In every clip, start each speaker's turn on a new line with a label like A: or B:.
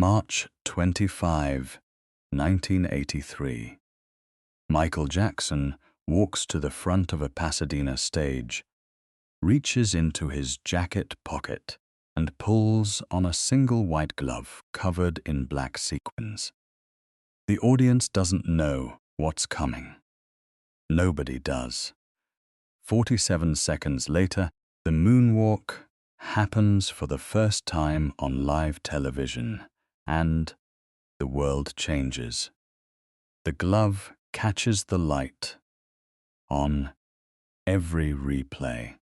A: March 25, 1983. Michael Jackson walks to the front of a Pasadena stage, reaches into his jacket pocket, and pulls on a single white glove covered in black sequins. The audience doesn't know what's coming. Nobody does. 47 seconds later, the moonwalk happens for the first time on live television, and the world changes. The glove catches the light on every replay,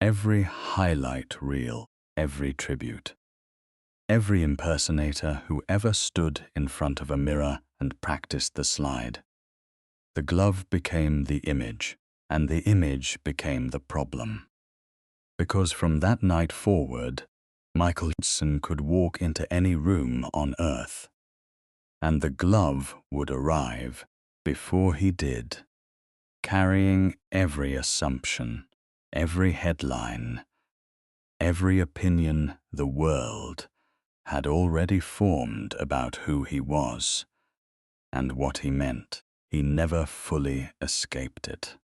A: every highlight reel, every tribute. Every impersonator who ever stood in front of a mirror and practiced the slide. The glove became the image, and the image became the problem. Because from that night forward, Michael Jackson could walk into any room on Earth, and the glove would arrive before he did, carrying every assumption, every headline, every opinion the world had already formed about who he was and what he meant. He never fully escaped it.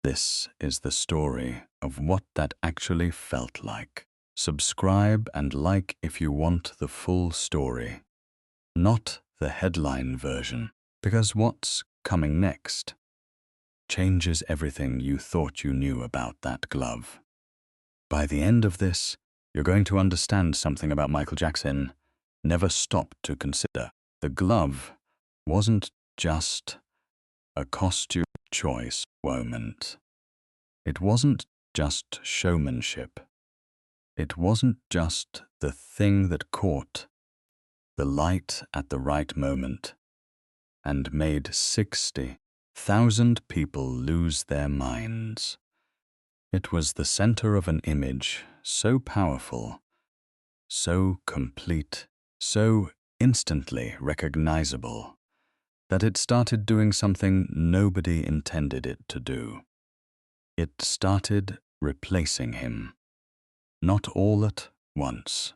A: This is the story of what that actually felt like. Subscribe and like if you want the full story, not the headline version, because what's coming next changes everything you thought you knew about that glove. By the end of this, you're going to understand something about Michael Jackson never stopped to consider. The glove wasn't just a costume choice moment. It wasn't just showmanship. It wasn't just the thing that caught the light at the right moment and made 60,000 people lose their minds. It was the center of an image so powerful, so complete, so instantly recognizable, that it started doing something nobody intended it to do. It started replacing him. Not all at once.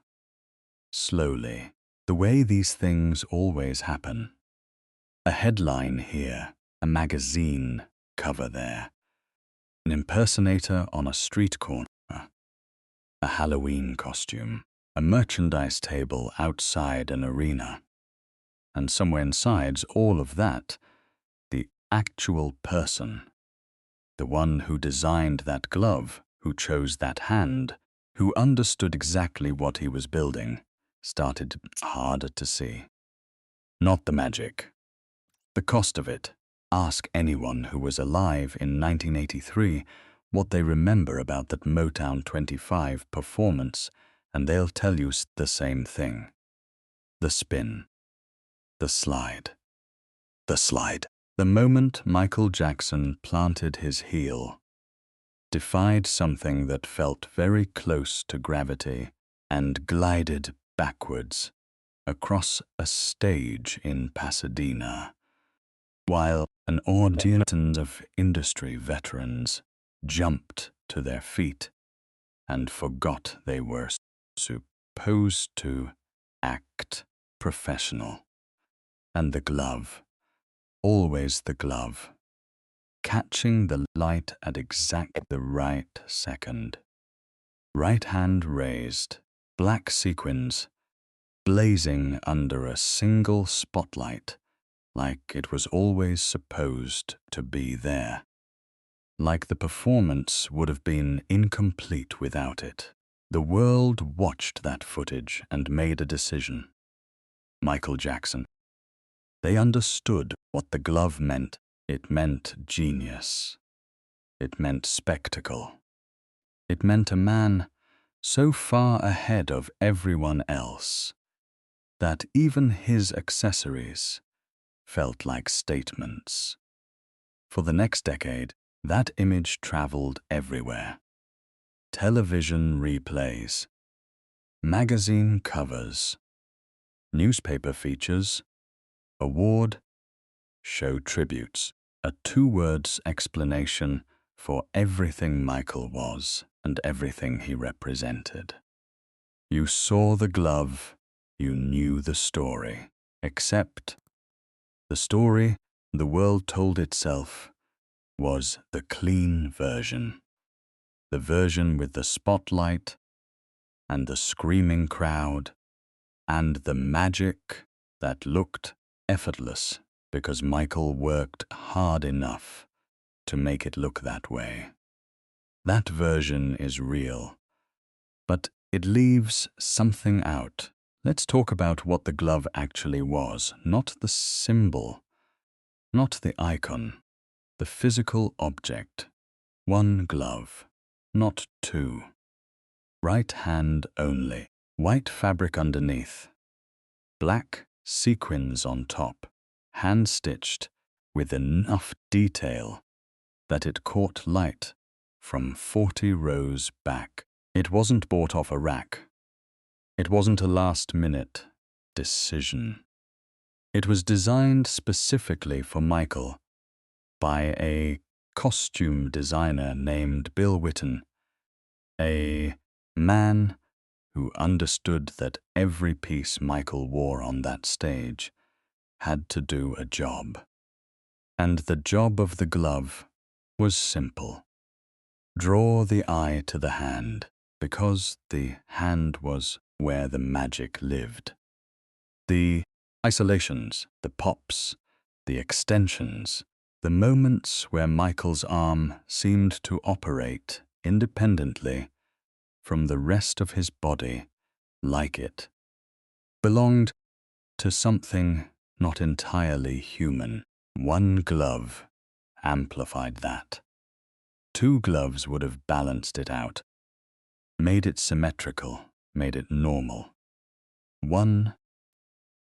A: Slowly, the way these things always happen. A headline here, a magazine cover there, an impersonator on a street corner, a Halloween costume, a merchandise table outside an arena. And somewhere inside all of that, the actual person, the one who designed that glove, who chose that hand, who understood exactly what he was building, started harder to see. Not the magic. The cost of it. Ask anyone who was alive in 1983 what they remember about that Motown 25 performance, and they'll tell you the same thing. The spin. The slide. The slide. The moment Michael Jackson planted his heel, defied something that felt very close to gravity, and glided backwards across a stage in Pasadena, while an audience of industry veterans jumped to their feet and forgot they were supposed to act professional. And the glove, always the glove, catching the light at exactly the right second. Right hand raised, black sequins, blazing under a single spotlight, like it was always supposed to be there. Like the performance would have been incomplete without it. The world watched that footage and made a decision. Michael Jackson. They understood what the glove meant. It meant genius. It meant spectacle. It meant a man so far ahead of everyone else that even his accessories felt like statements. For the next decade, that image traveled everywhere. Television replays, magazine covers, newspaper features, award show tributes, a two-word explanation for everything Michael was and everything he represented. You saw the glove, you knew the story. Except the story the world told itself was the clean version. The version with the spotlight and the screaming crowd and the magic that looked effortless because Michael worked hard enough to make it look that way. That version is real, but it leaves something out. Let's talk about what the glove actually was, not the symbol, not the icon, the physical object. One glove, not two. Right hand only, white fabric underneath, black sequins on top, hand-stitched with enough detail that it caught light from 40 rows back. It wasn't bought off a rack. It wasn't a last-minute decision. It was designed specifically for Michael by a costume designer named Bill Whitten, a man who understood that every piece Michael wore on that stage had to do a job. And the job of the glove was simple. Draw the eye to the hand, because the hand was where the magic lived. The isolations, the pops, the extensions, the moments where Michael's arm seemed to operate independently from the rest of his body, like it belonged to something not entirely human. One glove amplified that. Two gloves would have balanced it out, made it symmetrical, made it normal. One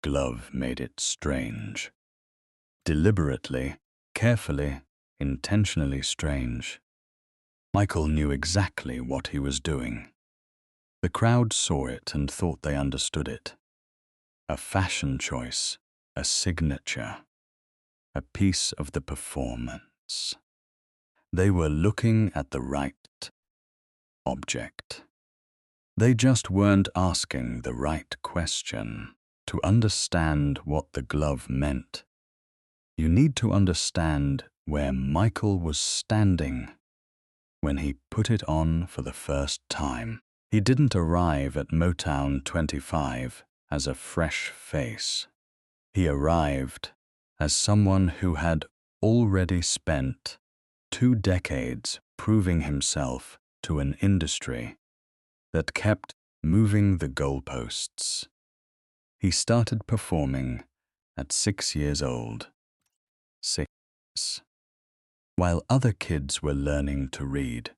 A: glove made it strange. Deliberately, carefully, intentionally strange. Michael knew exactly what he was doing. The crowd saw it and thought they understood it. A fashion choice, a signature, a piece of the performance. They were looking at the right object. They just weren't asking the right question. To understand what the glove meant, you need to understand where Michael was standing when he put it on for the first time. He didn't arrive at Motown 25 as a fresh face. He arrived as someone who had already spent 2 decades proving himself to an industry that kept moving the goalposts. He started performing at 6 years old. 6. While other kids were learning to read,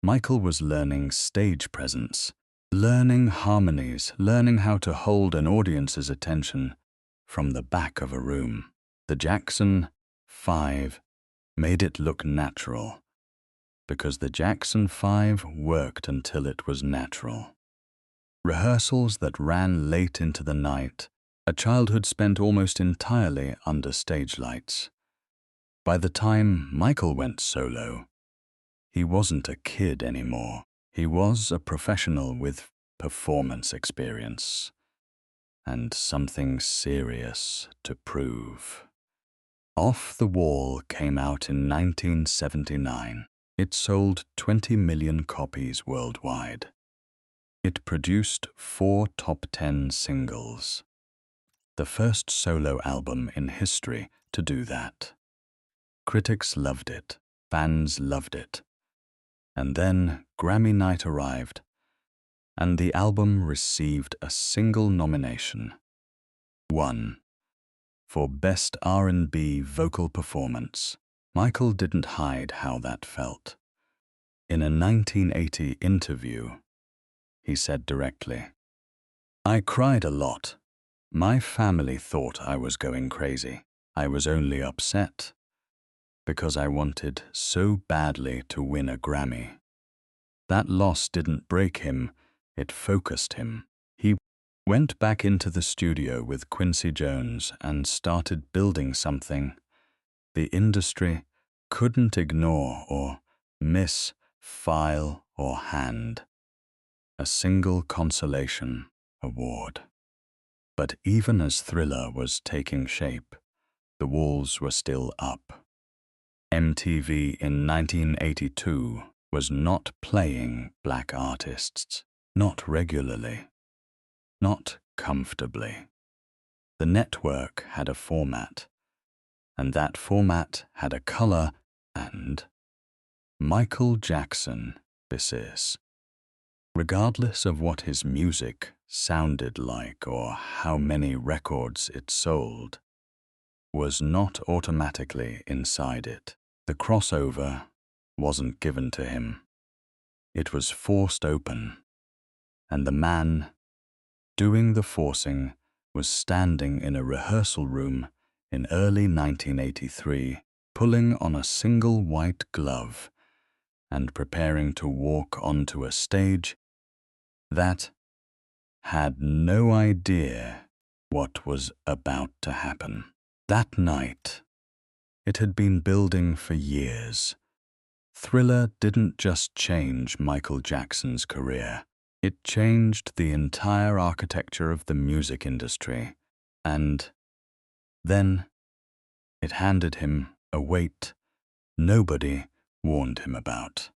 A: Michael was learning stage presence, learning harmonies, learning how to hold an audience's attention from the back of a room. The Jackson 5 made it look natural, because the Jackson 5 worked until it was natural. Rehearsals that ran late into the night, a childhood spent almost entirely under stage lights. By the time Michael went solo, he wasn't a kid anymore. He was a professional with performance experience and something serious to prove. Off the Wall came out in 1979. It sold 20 million copies worldwide. It produced 4 top 10 singles. The first solo album in history to do that. Critics loved it, fans loved it. And then Grammy night arrived, and the album received a single nomination. 1. For Best R&B Vocal Performance. Michael didn't hide how that felt. In a 1980 interview, he said directly, "I cried a lot. My family thought I was going crazy. I was only upset because I wanted so badly to win a Grammy. That loss didn't break him, it focused him. He went back into the studio with Quincy Jones and started building something the industry couldn't ignore or miss, file or hand. A single consolation award." But even as Thriller was taking shape, the walls were still up. MTV in 1982 was not playing black artists, not regularly, not comfortably. The network had a format, and that format had a color, and Michael Jackson, this is, regardless of what his music sounded like or how many records it sold, was not automatically inside it. The crossover wasn't given to him. It was forced open, and the man doing the forcing was standing in a rehearsal room in early 1983, pulling on a single white glove and preparing to walk onto a stage that had no idea what was about to happen. That night, it had been building for years. Thriller didn't just change Michael Jackson's career. It changed the entire architecture of the music industry, and then it handed him a weight nobody warned him about.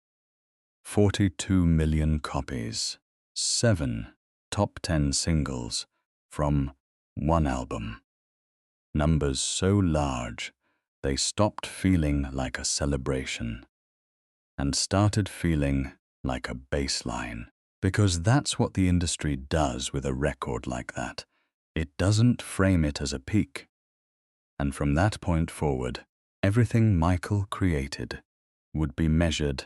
A: 42 million copies, 7 top 10 singles from one album. Numbers so large they stopped feeling like a celebration and started feeling like a baseline. Because that's what the industry does with a record like that. It doesn't frame it as a peak. And from that point forward, everything Michael created would be measured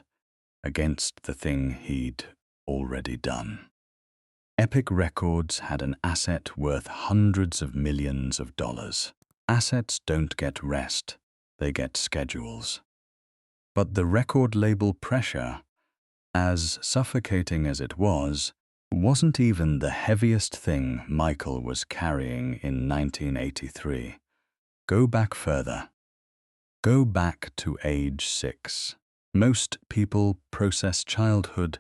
A: against the thing he'd already done. Epic Records had an asset worth hundreds of millions of dollars. Assets don't get rest, they get schedules. But the record label pressure, as suffocating as it was, wasn't even the heaviest thing Michael was carrying in 1983. Go back further. Go back to age 6. Most people process childhood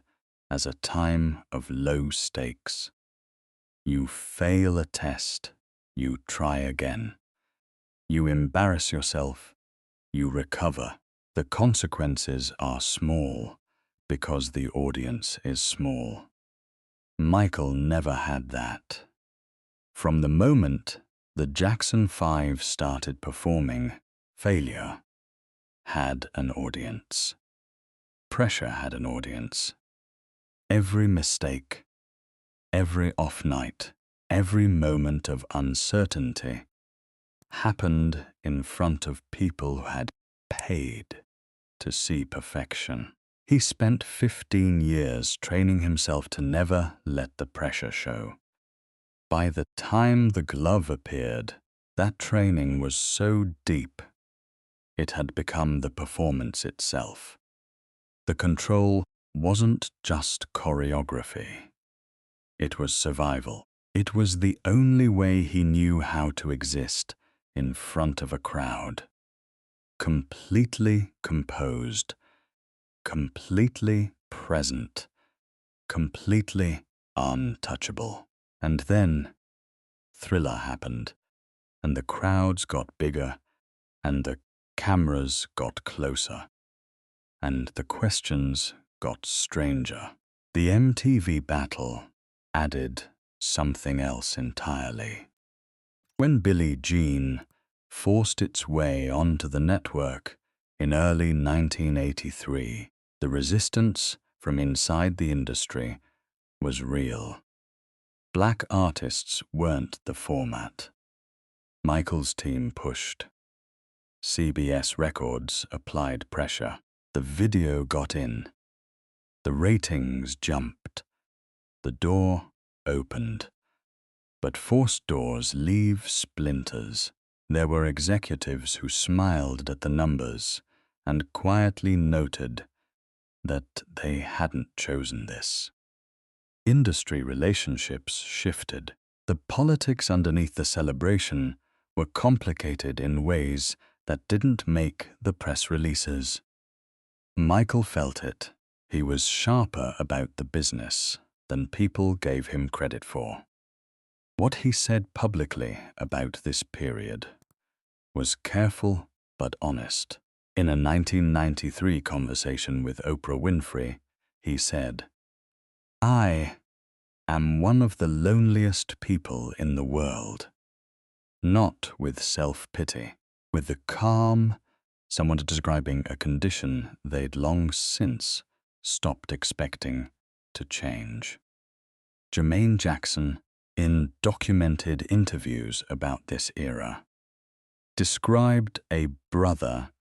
A: as a time of low stakes. You fail a test, you try again. You embarrass yourself, you recover. The consequences are small because the audience is small. Michael never had that. From the moment the Jackson 5 started performing, failure had an audience. Pressure had an audience. Every mistake, every off night, every moment of uncertainty happened in front of people who had paid to see perfection. He spent 15 years training himself to never let the pressure show. By the time the glove appeared, that training was so deep, it had become the performance itself. The control wasn't just choreography. It was survival. It was the only way he knew how to exist in front of a crowd. Completely composed, completely present, completely untouchable. And then Thriller happened, and the crowds got bigger, and the cameras got closer, and the questions got stranger. The MTV battle added something else entirely. When Billie Jean forced its way onto the network in early 1983, the resistance from inside the industry was real. Black artists weren't the format. Michael's team pushed. CBS Records applied pressure. The video got in. The ratings jumped. The door opened. But forced doors leave splinters. There were executives who smiled at the numbers and quietly noted that they hadn't chosen this. Industry relationships shifted. The politics underneath the celebration were complicated in ways that didn't make the press releases. Michael felt it. He was sharper about the business than people gave him credit for. What he said publicly about this period was careful but honest. In a 1993 conversation with Oprah Winfrey, he said, "I am one of the loneliest people in the world, not with self-pity, with the calm," someone describing a condition they'd long since stopped expecting to change. Jermaine Jackson, in documented interviews about this era, described a brother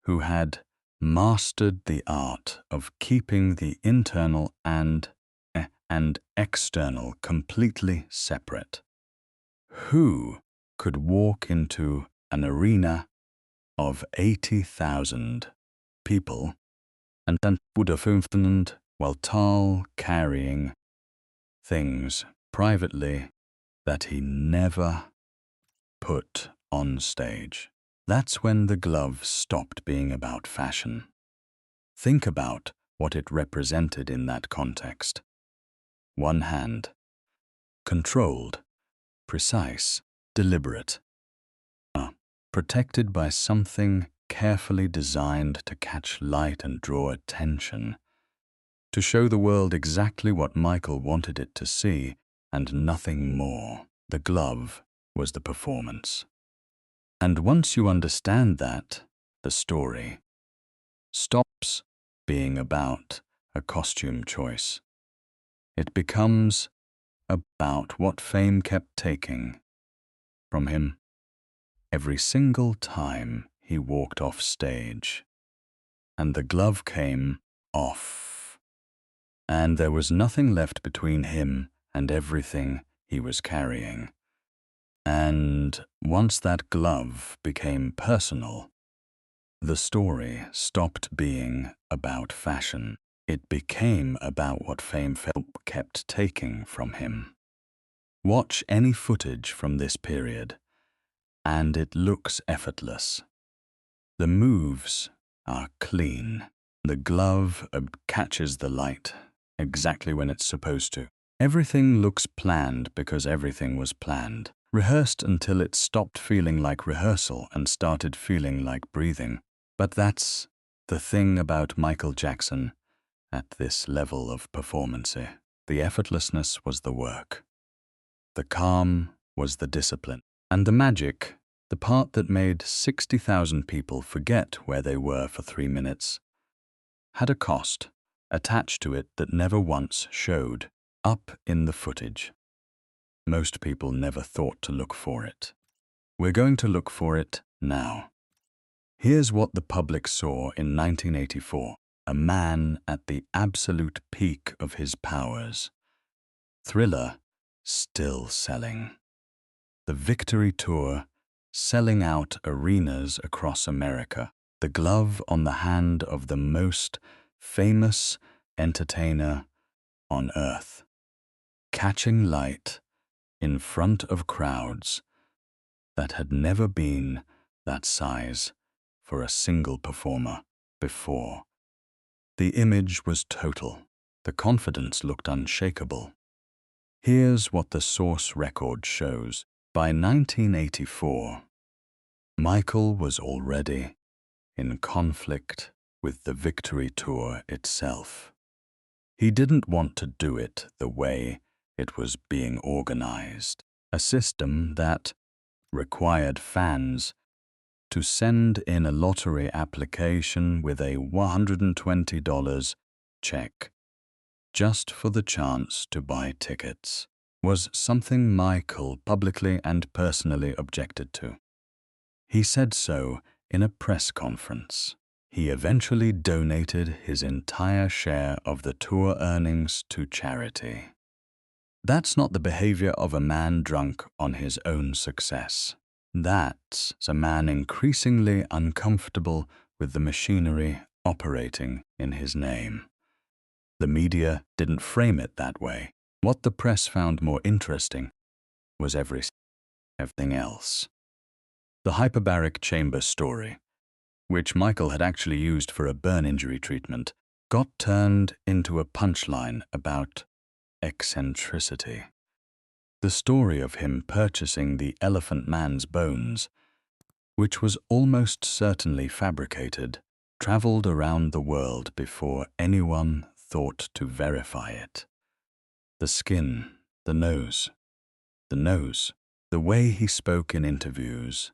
A: who had mastered the art of keeping the internal and external completely separate, who could walk into an arena of 80,000 people and then would have while tall carrying things privately that he never put on stage. That's when the glove stopped being about fashion. Think about what it represented in that context. One hand, controlled, precise, deliberate, protected by something carefully designed to catch light and draw attention, to show the world exactly what Michael wanted it to see and nothing more. The glove was the performance. And once you understand that, the story stops being about a costume choice. It becomes about what fame kept taking from him every single time he walked off stage. And the glove came off, and there was nothing left between him and everything he was carrying. And once that glove became personal, the story stopped being about fashion. It became about what fame kept taking from him. Watch any footage from this period, and it looks effortless. The moves are clean. The glove catches the light exactly when it's supposed to. Everything looks planned because everything was planned. Rehearsed until it stopped feeling like rehearsal and started feeling like breathing. But that's the thing about Michael Jackson at this level of performance. The effortlessness was the work. The calm was the discipline. And the magic, the part that made 60,000 people forget where they were for 3 minutes, had a cost attached to it that never once showed up in the footage. Most people never thought to look for it. We're going to look for it now. Here's what the public saw in 1984, a man at the absolute peak of his powers. Thriller still selling. The Victory Tour selling out arenas across America. The glove on the hand of the most famous entertainer on earth. Catching light in front of crowds that had never been that size for a single performer before. The image was total. The confidence looked unshakable. Here's what the source record shows. By 1984, Michael was already in conflict with the Victory Tour itself. He didn't want to do it the way it was being organized, a system that required fans to send in a lottery application with a $120 check just for the chance to buy tickets, was something Michael publicly and personally objected to. He said so in a press conference. He eventually donated his entire share of the tour earnings to charity. That's not the behavior of a man drunk on his own success. That's a man increasingly uncomfortable with the machinery operating in his name. The media didn't frame it that way. What the press found more interesting was everything else. The hyperbaric chamber story, which Michael had actually used for a burn injury treatment, got turned into a punchline about eccentricity. The story of him purchasing the Elephant Man's bones, which was almost certainly fabricated, traveled around the world before anyone thought to verify it. The skin, the nose, the way he spoke in interviews,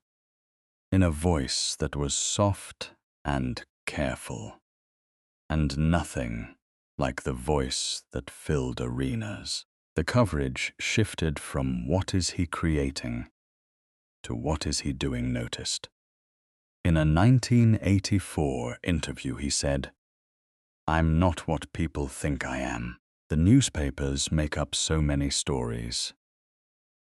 A: in a voice that was soft and careful, and nothing like the voice that filled arenas. The coverage shifted from "what is he creating" to "what is he doing" noticed. In a 1984 interview he said, "I'm not what people think I am. The newspapers make up so many stories.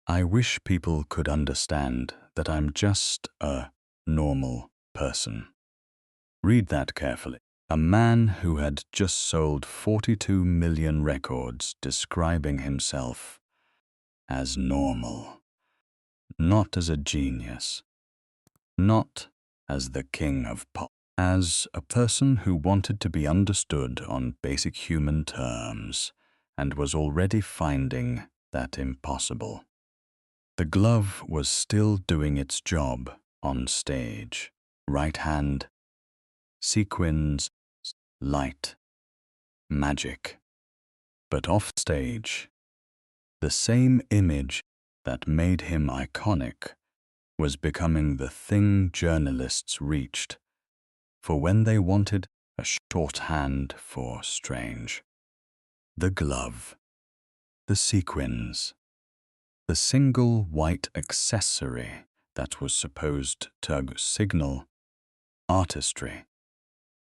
A: I wish people could understand that I'm just a normal person." Read that carefully. A man who had just sold 42 million records describing himself as normal, not as a genius, not as the king of pop, as a person who wanted to be understood on basic human terms and was already finding that impossible. The glove was still doing its job on stage. Right hand, sequins, light, magic. But off stage, the same image that made him iconic was becoming the thing journalists reached for when they wanted a shorthand for strange. The glove, the sequins, the single white accessory that was supposed to signal artistry,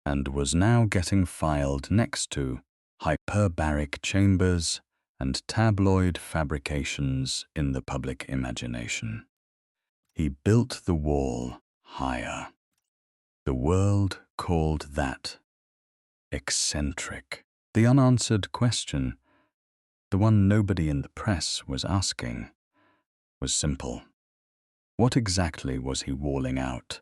A: and was now getting filed next to hyperbaric chambers and tabloid fabrications in the public imagination. He built the wall higher. The world called that eccentric. The unanswered question, the one nobody in the press was asking, was simple. What exactly was he walling out?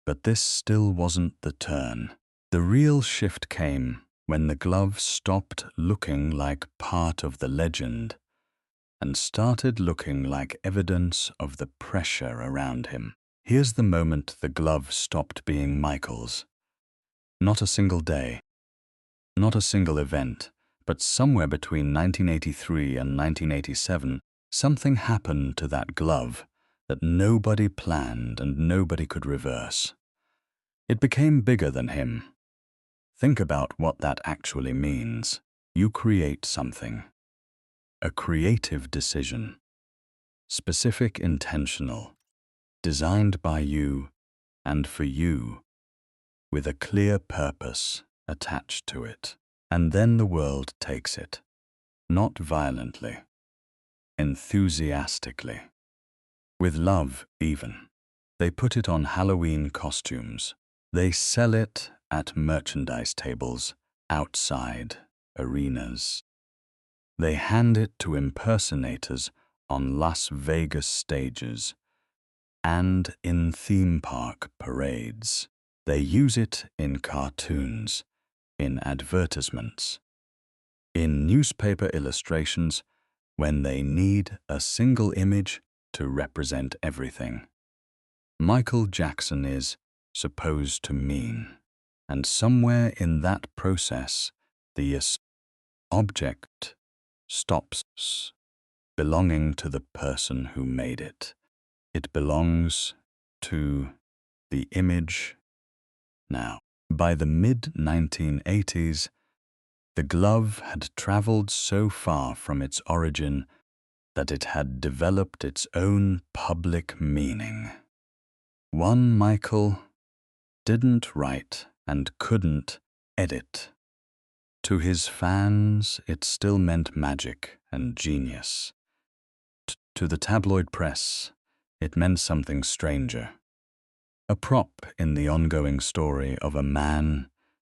A: But this still wasn't the turn. The real shift came when the glove stopped looking like part of the legend and started looking like evidence of the pressure around him. Here's the moment the glove stopped being Michael's. Not a single day, not a single event, but somewhere between 1983 and 1987, something happened to that glove that nobody planned and nobody could reverse. It became bigger than him. Think about what that actually means. You create something. A creative decision. Specific, intentional. Designed by you and for you, with a clear purpose attached to it. And then the world takes it. Not violently. Enthusiastically. With love, even. They put it on Halloween costumes. They sell it at merchandise tables, outside arenas. They hand it to impersonators on Las Vegas stages and in theme park parades. They use it in cartoons, in advertisements, in newspaper illustrations when they need a single image to represent everything. Michael Jackson is supposed to mean, and somewhere in that process, the object stops belonging to the person who made it. It belongs to the image now. By the mid-1980s, the glove had traveled so far from its origin that it had developed its own public meaning. One Michael didn't write and couldn't edit. To his fans, it still meant magic and genius. To the tabloid press, it meant something stranger. A prop in the ongoing story of a man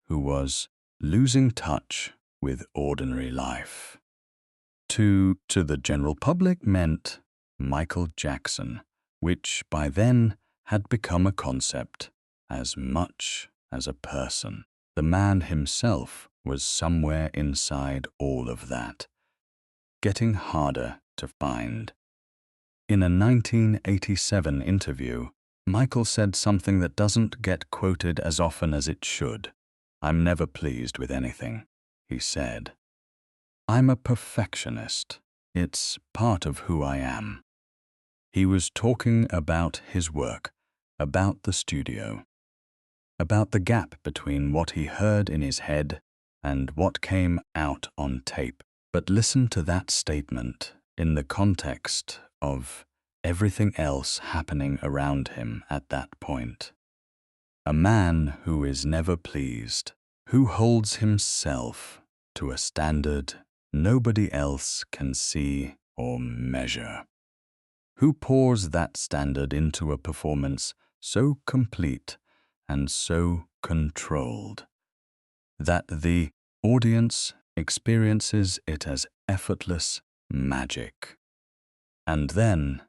A: who was losing touch with ordinary life. To the general public meant Michael Jackson, which by then had become a concept as much as a person. The man himself was somewhere inside all of that, getting harder to find. In a 1987 interview, Michael said something that doesn't get quoted as often as it should. "I'm never pleased with anything," he said. "I'm a perfectionist. It's part of who I am." He was talking about his work, about the studio, about the gap between what he heard in his head and what came out on tape. But listen to that statement in the context of everything else happening around him at that point. A man who is never pleased, who holds himself to a standard nobody else can see or measure, who pours that standard into a performance so complete and so controlled that the audience experiences it as effortless magic, and then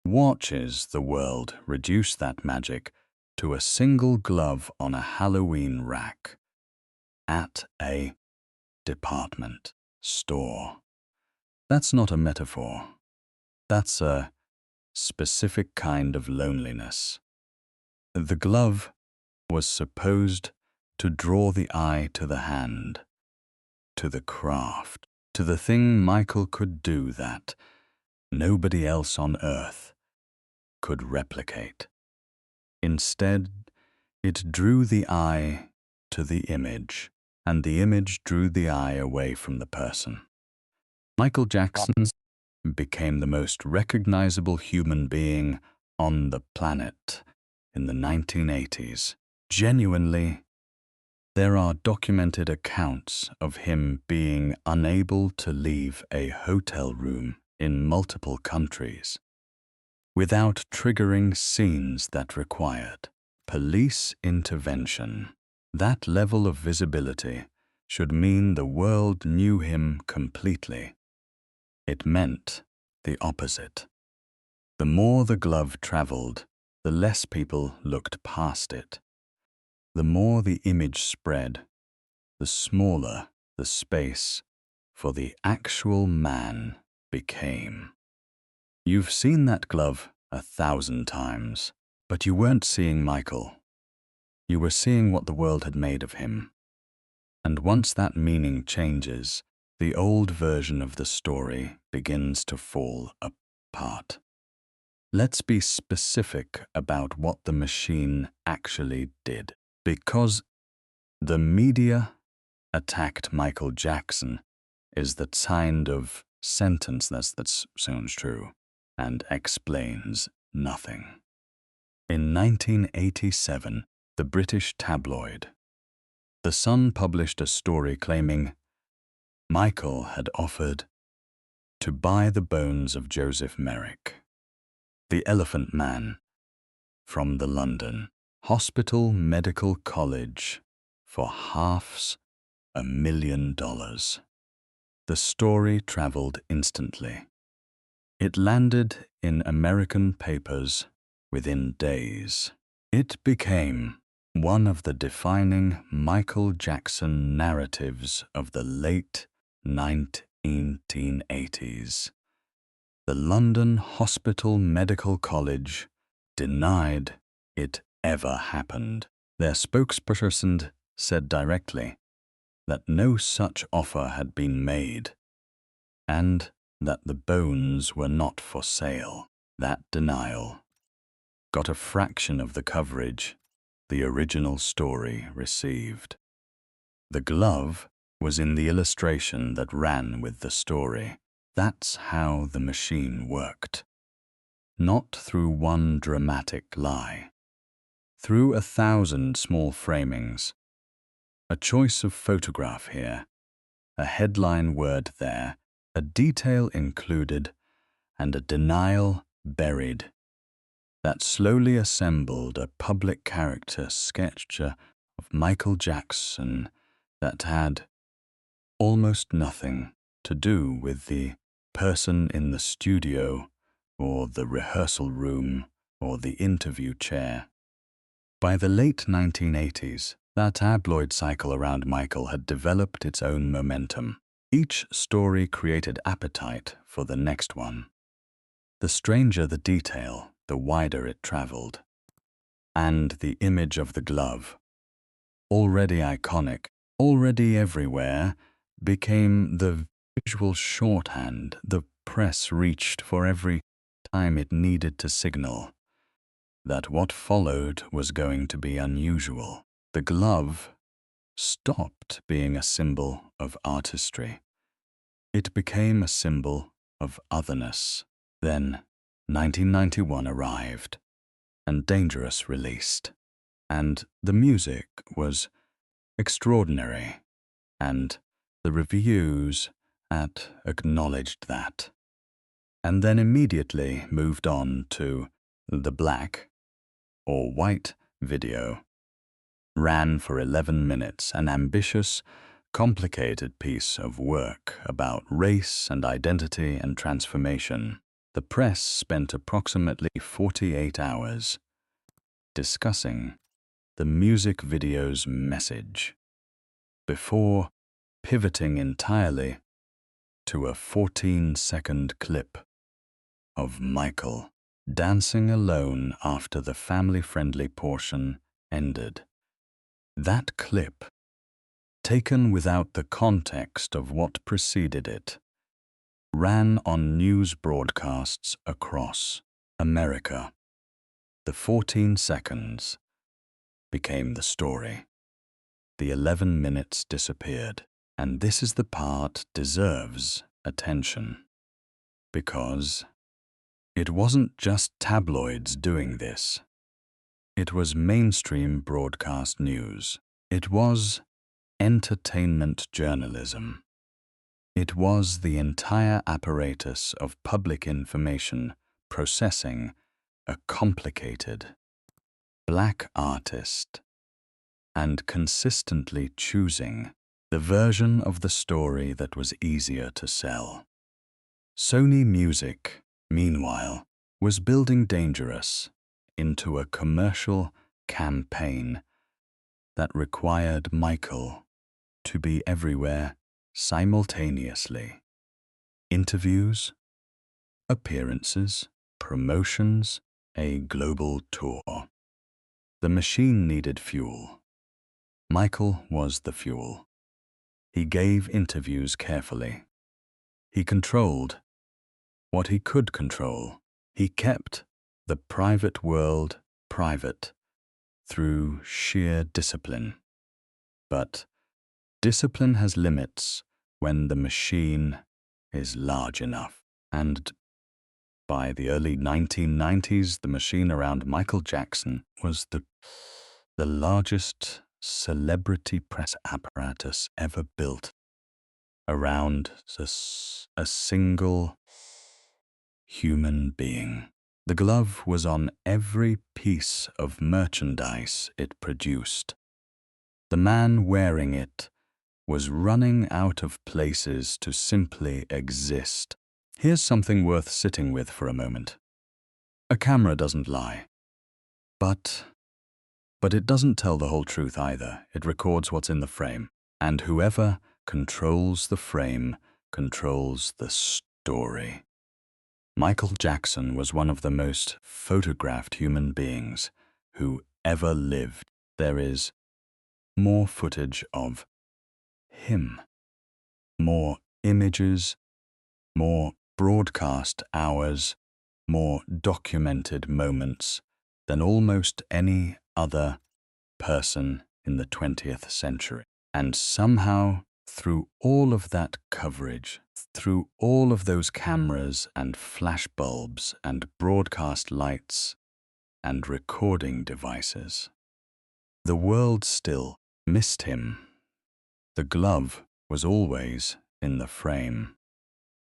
A: watches the world reduce that magic to a single glove on a Halloween rack at a department store. That's not a metaphor. That's a specific kind of loneliness. The glove was supposed to draw the eye to the hand, to the craft, to the thing Michael could do that nobody else on earth could replicate. Instead, it drew the eye to the image, and the image drew the eye away from the person. Michael Jackson became the most recognizable human being on the planet in the 1980s. Genuinely, there are documented accounts of him being unable to leave a hotel room in multiple countries without triggering scenes that required police intervention. That level of visibility should mean the world knew him completely. It meant the opposite. The more the glove traveled, the less people looked past it. The more the image spread, the smaller the space for the actual man became. You've seen that glove 1,000 times, but you weren't seeing Michael. You were seeing what the world had made of him. And once that meaning changes, the old version of the story begins to fall apart. Let's be specific about what the machine actually did. Because the media attacked Michael Jackson is the kind of sentence that sounds true and explains nothing. In 1987, the British tabloid The Sun published a story claiming Michael had offered to buy the bones of Joseph Merrick, the Elephant Man, from the London Hospital Medical College for $500,000. The story traveled instantly. It landed in American papers within days. It became one of the defining Michael Jackson narratives of the late 1980s. The London Hospital Medical College denied it ever happened. Their spokesperson said directly that no such offer had been made and that the bones were not for sale. That denial got a fraction of the coverage the original story received. The glove was in the illustration that ran with the story. That's how the machine worked. Not through one dramatic lie. Through 1,000 small framings. A choice of photograph here, a headline word there, a detail included, and a denial buried, that slowly assembled a public character sketch of Michael Jackson that had almost nothing to do with the person in the studio or the rehearsal room or the interview chair. By the late 1980s, that tabloid cycle around Michael had developed its own momentum. Each story created appetite for the next one. The stranger the detail, the wider it traveled. And the image of the glove, already iconic, already everywhere, became the visual shorthand the press reached for every time it needed to signal that what followed was going to be unusual. The glove stopped being a symbol of artistry. It became a symbol of otherness. Then 1991 arrived, and Dangerous released, and the music was extraordinary, and the reviews acknowledged that, and then immediately moved on to the black or white video. Ran for 11 minutes, an ambitious, complicated piece of work about race and identity and transformation. The press spent approximately 48 hours discussing the music video's message before pivoting entirely to a 14-second clip of Michael dancing alone after the family-friendly portion ended. That clip, taken without the context of what preceded it, ran on news broadcasts across America. The 14 seconds became the story. The 11 minutes disappeared, and this is the part deserves attention, because it wasn't just tabloids doing this. It was mainstream broadcast news. It was entertainment journalism. It was the entire apparatus of public information processing a complicated black artist and consistently choosing the version of the story that was easier to sell. Sony Music, meanwhile, was building Dangerous into a commercial campaign that required Michael to be everywhere simultaneously. Interviews, appearances, promotions, a global tour. The machine needed fuel. Michael was the fuel. He gave interviews carefully. He controlled what he could control. He kept the private world private through sheer discipline. But discipline has limits when the machine is large enough. And by the early 1990s, the machine around Michael Jackson was the largest celebrity press apparatus ever built around a single human being. The glove was on every piece of merchandise it produced. The man wearing it was running out of places to simply exist. Here's something worth sitting with for a moment. A camera doesn't lie. But it doesn't tell the whole truth either. It records what's in the frame. And whoever controls the frame controls the story. Michael Jackson was one of the most photographed human beings who ever lived. There is more footage of him, more images, more broadcast hours, more documented moments than almost any other person in the 20th century. And somehow, through all of that coverage, through all of those cameras and flashbulbs and broadcast lights and recording devices, the world still missed him. The glove was always in the frame.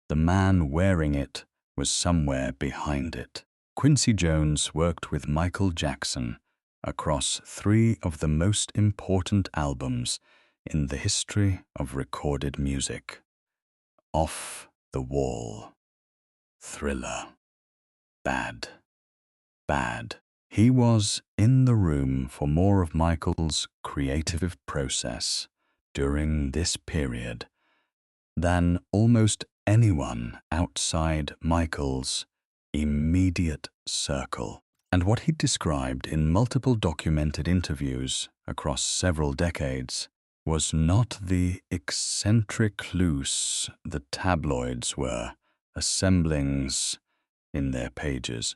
A: The man wearing it was somewhere behind it. Quincy Jones worked with Michael Jackson across 3 of the most important albums in the history of recorded music: Off the Wall, Thriller, Bad, Bad. He was in the room for more of Michael's creative process during this period, than almost anyone outside Michael's immediate circle. And what he described in multiple documented interviews across several decades was not the eccentric loose the tabloids were assemblings in their pages.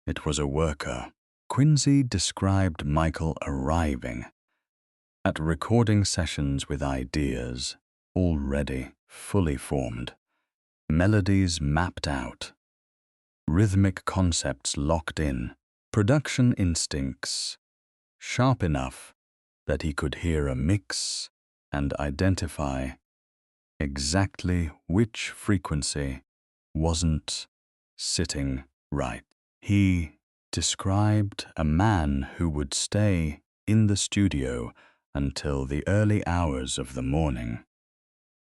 A: It was a worker. Quincy described Michael arriving at recording sessions with ideas already fully formed, melodies mapped out, rhythmic concepts locked in, production instincts sharp enough that he could hear a mix and identify exactly which frequency wasn't sitting right. He described a man who would stay in the studio until the early hours of the morning,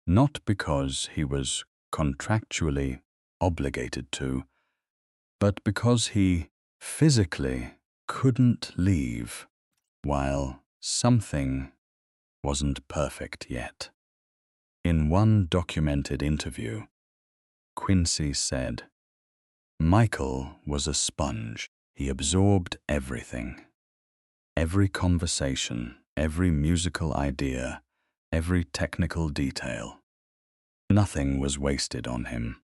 A: not because he was contractually obligated to, but because he physically couldn't leave while something wasn't perfect yet. In one documented interview, Quincy said, "Michael was a sponge. He absorbed everything. Every conversation, every musical idea, every technical detail. Nothing was wasted on him.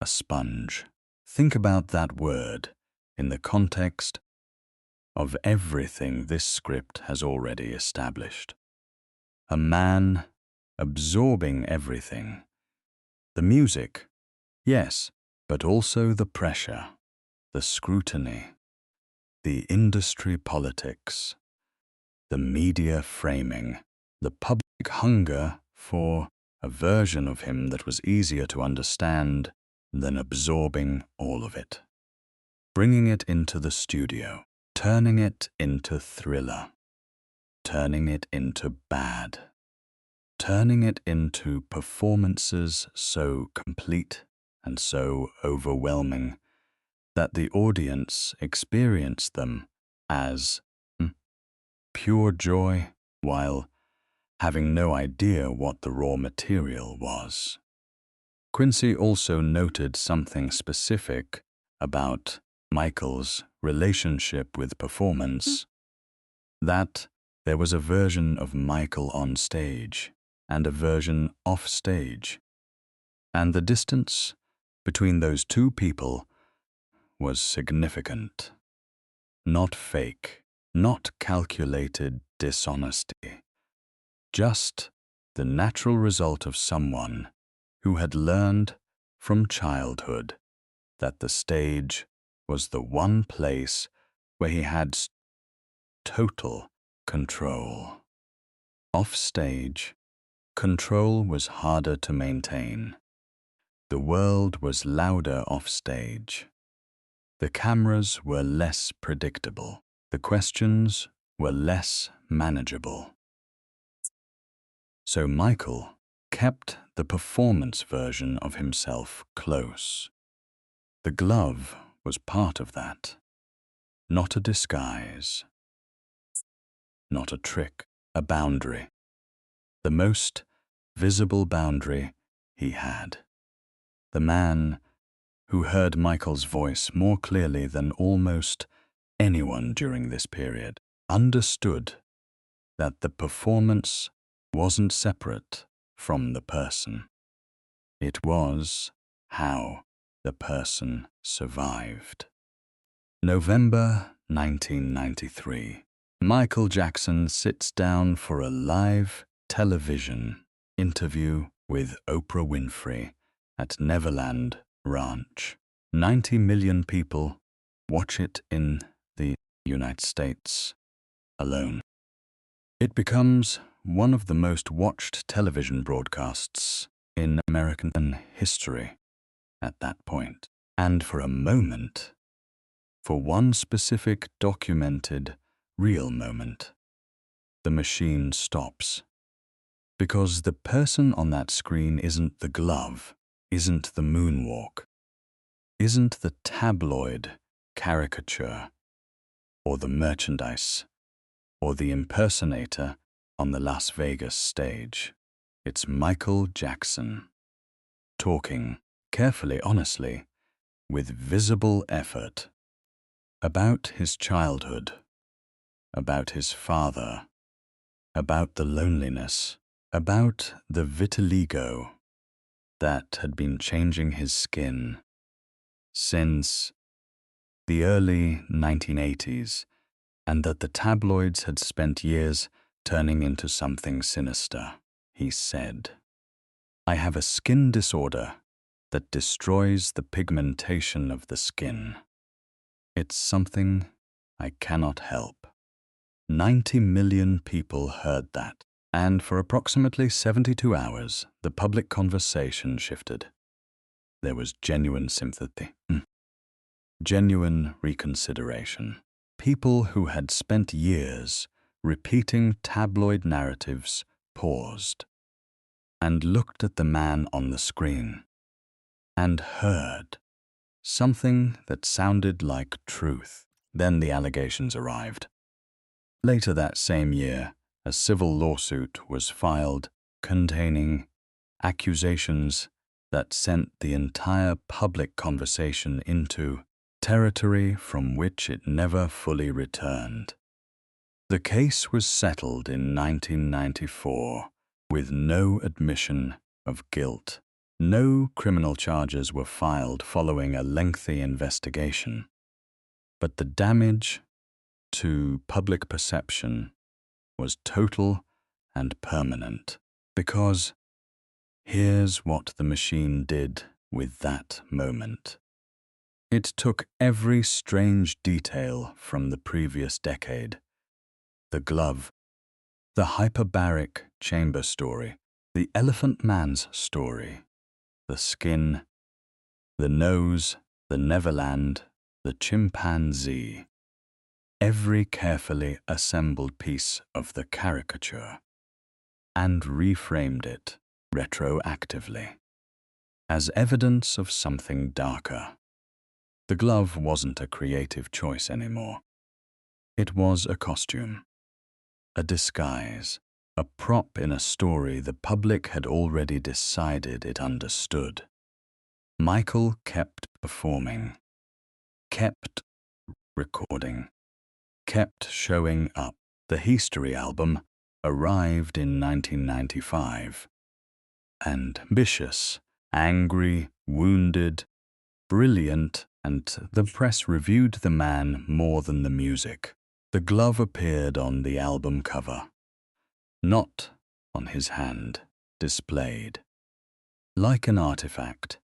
A: A sponge. Think about that word in the context of everything this script has already established. A man absorbing everything. The music, yes, but also the pressure, the scrutiny, the industry politics, the media framing, the public hunger for a version of him that was easier to understand than absorbing all of it. Bringing it into the studio, turning it into thriller, turning it into bad, turning it into performances so complete and so overwhelming that the audience experienced them as pure joy while having no idea what the raw material was. Quincy also noted something specific about Michael's relationship with performance, that there was a version of Michael on stage and a version off stage, and the distance between those two people was significant. Not fake, not calculated dishonesty, just the natural result of someone who had learned from childhood that the stage was the one place where he had total control. Off stage, control was harder to maintain. The world was louder off stage. The cameras were less predictable. The questions were less manageable. So Michael kept the performance version of himself close. The glove was part of that, not a disguise, not a trick, a boundary, the most visible boundary he had. The man who heard Michael's voice more clearly than almost anyone during this period understood that the performance wasn't separate from the person. It was how the person survived. November 1993. Michael Jackson sits down for a live television interview with Oprah Winfrey at Neverland Ranch. 90 million people watch it in the United States alone. It becomes one of the most watched television broadcasts in American history at that point. And for a moment, for one specific documented, real moment, the machine stops. Because the person on that screen isn't the glove, isn't the moonwalk, isn't the tabloid caricature, or the merchandise, or the impersonator on the Las Vegas stage. It's Michael Jackson, talking, carefully, honestly, with visible effort, about his childhood, about his father, about the loneliness, about the vitiligo that had been changing his skin since the early 1980s, and that the tabloids had spent years turning into something sinister. He said, "I have a skin disorder that destroys the pigmentation of the skin. It's something I cannot help." 90 million people heard that, and for approximately 72 hours, the public conversation shifted. There was genuine sympathy, genuine reconsideration. People who had spent years repeating tabloid narratives paused and looked at the man on the screen and heard something that sounded like truth. Then the allegations arrived. Later that same year, a civil lawsuit was filed containing accusations that sent the entire public conversation into territory from which it never fully returned. The case was settled in 1994 with no admission of guilt. No criminal charges were filed following a lengthy investigation, but the damage to public perception was total and permanent, because here's what the machine did with that moment. It took every strange detail from the previous decade: the glove, the hyperbaric chamber story, the elephant man's story, the skin, the nose, the Neverland, the chimpanzee, every carefully assembled piece of the caricature, and reframed it retroactively as evidence of something darker. The glove wasn't a creative choice anymore. It was a costume, a disguise, a prop in a story the public had already decided it understood. Michael kept performing, kept recording, kept showing up. The History album arrived in 1995. Ambitious, angry, wounded, brilliant, and the press reviewed the man more than the music. The glove appeared on the album cover, not on his hand, displayed, like an artifact,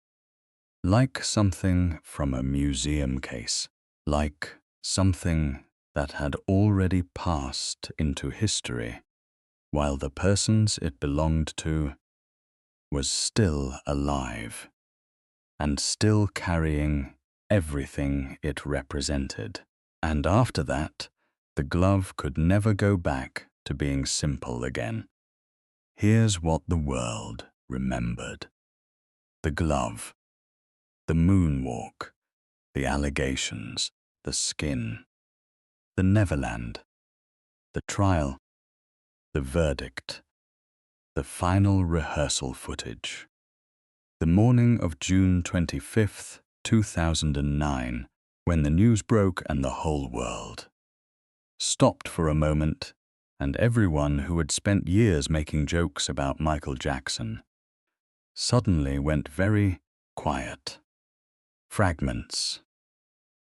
A: like something from a museum case, like something that had already passed into history, while the persons it belonged to was still alive and still carrying everything it represented. And after that, the glove could never go back to being simple again. Here's what the world remembered: the glove, the moonwalk, the allegations, the skin, the Neverland, the trial, the verdict, the final rehearsal footage. The morning of June 25th, 2009, when the news broke and the whole world stopped for a moment, and everyone who had spent years making jokes about Michael Jackson suddenly went very quiet. Fragments,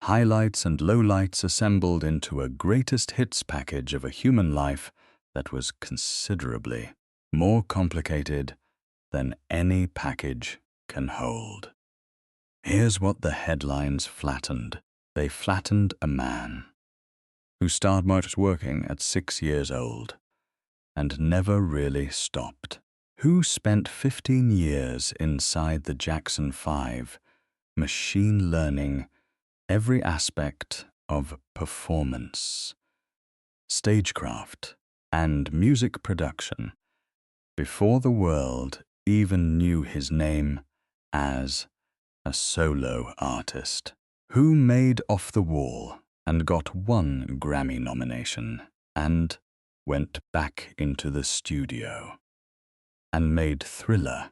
A: highlights and lowlights assembled into a greatest hits package of a human life that was considerably more complicated than any package can hold. Here's what the headlines flattened. They flattened a man who started working at 6 years old and never really stopped, who spent 15 years inside the Jackson 5, machine learning every aspect of performance, stagecraft, and music production before the world even knew his name as a solo artist, who made Off the Wall and got 1 Grammy nomination and went back into the studio. and made Thriller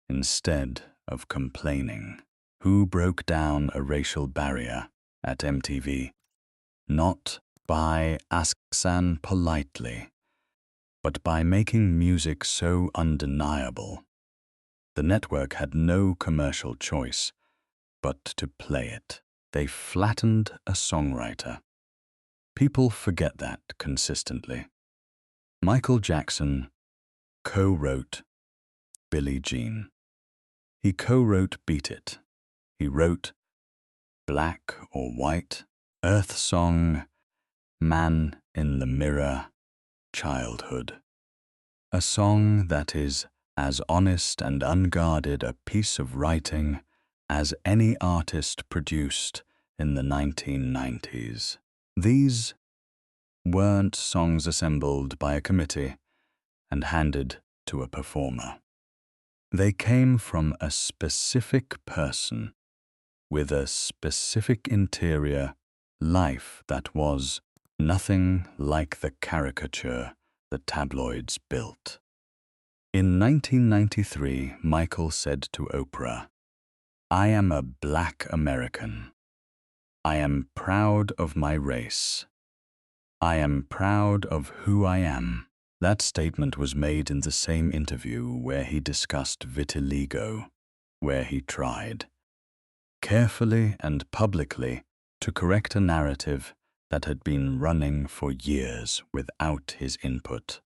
A: instead of complaining. Who broke down a racial barrier at MTV? Not by asking politely, but by making music so undeniable. The network had no commercial choice but to play it. They flattened a songwriter. People forget that consistently. Michael Jackson co-wrote Billie Jean. He co-wrote Beat It. He wrote Black or White, Earth Song, Man in the Mirror, Childhood. A song that is as honest and unguarded a piece of writing as any artist produced in the 1990s. These weren't songs assembled by a committee and handed to a performer. They came from a specific person with a specific interior life that was nothing like the caricature the tabloids built. In 1993, Michael said to Oprah, "I am a Black American. I am proud of my race. I am proud of who I am." That statement was made in the same interview where he discussed vitiligo, where he tried, carefully and publicly, to correct a narrative that had been running for years without his input.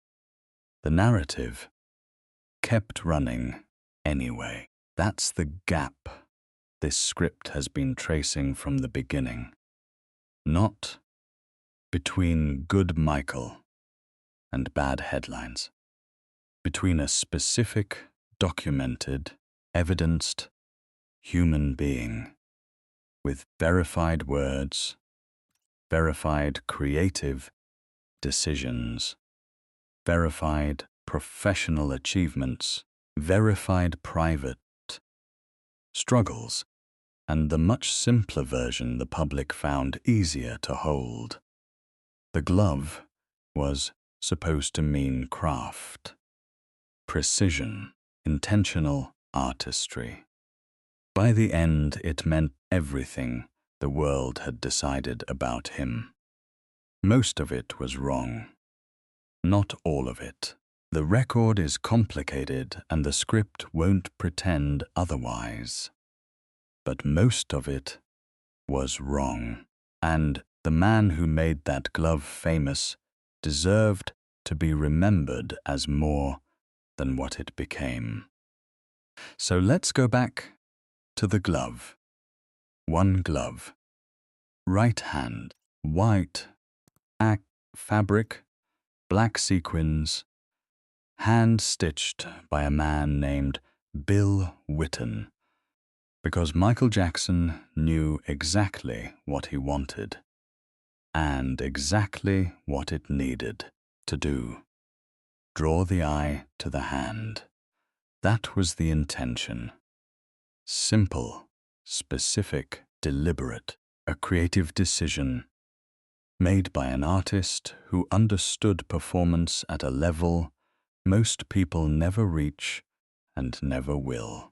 A: The narrative kept running anyway. That's the gap this script has been tracing from the beginning. Not between good Michael and bad headlines. Between a specific, documented, evidenced human being with verified words, verified creative decisions, verified professional achievements, verified private struggles, and the much simpler version the public found easier to hold. The glove was supposed to mean craft, precision, intentional artistry. By the end, it meant everything the world had decided about him. Most of it was wrong. Not all of it. The record is complicated and the script won't pretend otherwise. But most of it was wrong. And the man who made that glove famous deserved to be remembered as more than what it became. So let's go back to the glove. One glove. Right hand. White fabric. Black sequins. Hand-stitched by a man named Bill Whitten. Because Michael Jackson knew exactly what he wanted. And exactly what it needed to do. Draw the eye to the hand. That was the intention. Simple, specific, deliberate, a creative decision made by an artist who understood performance at a level most people never reach and never will.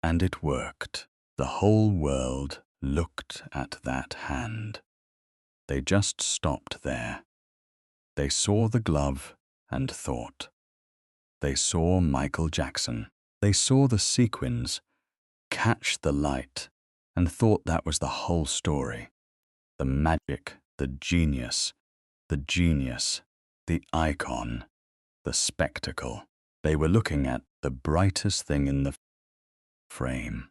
A: And it worked. The whole world looked at that hand. They just stopped there. They saw the glove and thought. They saw Michael Jackson. They saw the sequins catch the light and thought that was the whole story. The magic, the genius, the icon, the spectacle. They were looking at the brightest thing in the frame,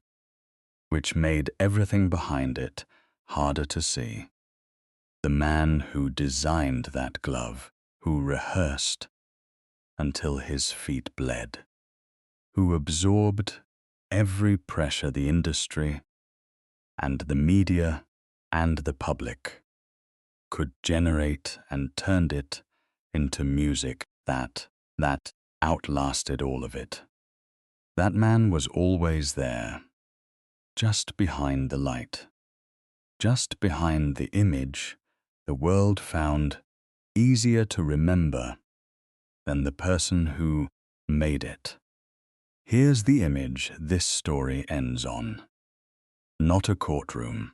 A: which made everything behind it harder to see. The man who designed that glove, who rehearsed until his feet bled, who absorbed every pressure the industry and the media and the public could generate and turned it into music that outlasted all of it. That man was always there, just behind the light, just behind the image the world found easier to remember than the person who made it. Here's the image this story ends on. Not a courtroom,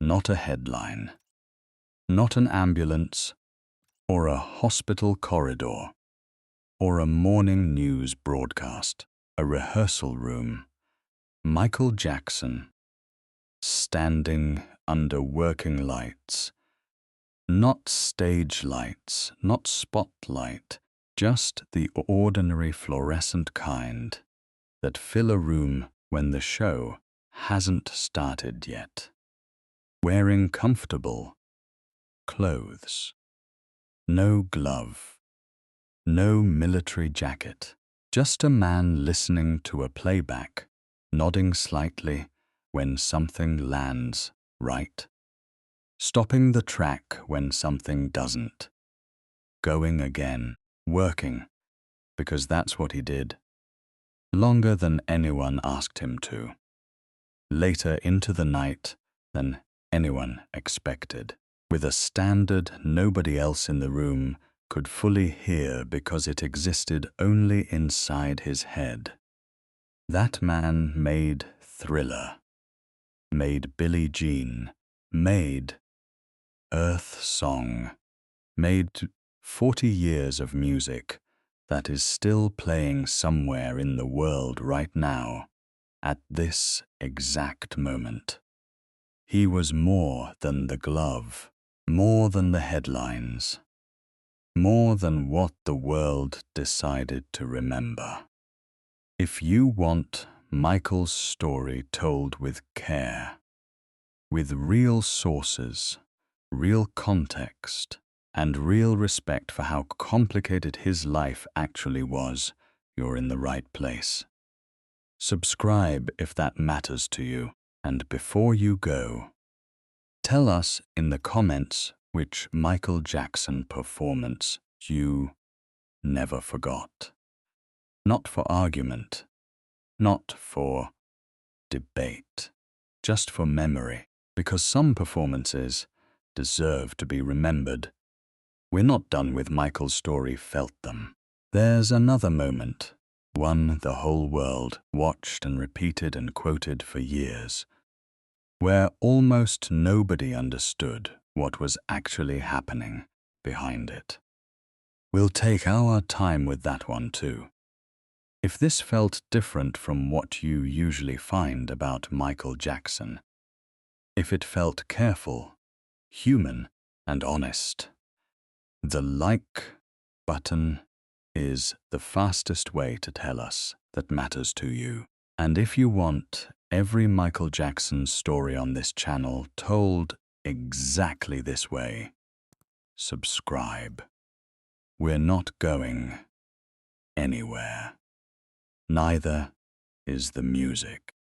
A: not a headline, not an ambulance, or a hospital corridor, or a morning news broadcast, a rehearsal room. Michael Jackson, standing under working lights. Not stage lights, not spotlight, just the ordinary fluorescent kind that fill a room when the show hasn't started yet. Wearing comfortable clothes. No glove, no military jacket, just a man listening to a playback, nodding slightly when something lands right, stopping the track when something doesn't, going again, working, because that's what he did, longer than anyone asked him to, later into the night than anyone expected, with a standard nobody else in the room could fully hear because it existed only inside his head. That man made Thriller, made Billie Jean, made Earth Song, made 40 years of music that is still playing somewhere in the world right now, at this exact moment. He was more than the glove, more than the headlines, more than what the world decided to remember. If you want Michael's story told with care, with real sources, real context, and real respect for how complicated his life actually was, you're in the right place. Subscribe if that matters to you, and before you go, tell us in the comments which Michael Jackson performance you never forgot. Not for argument, not for debate, just for memory, because some performances deserve to be remembered. We're not done with Michael's story, felt them. There's another moment, one the whole world watched and repeated and quoted for years, where almost nobody understood what was actually happening behind it. We'll take our time with that one too. If this felt different from what you usually find about Michael Jackson, if it felt careful, human, and honest, the like button is the fastest way to tell us that matters to you. And if you want every Michael Jackson story on this channel told exactly this way, subscribe. We're not going anywhere. Neither is the music.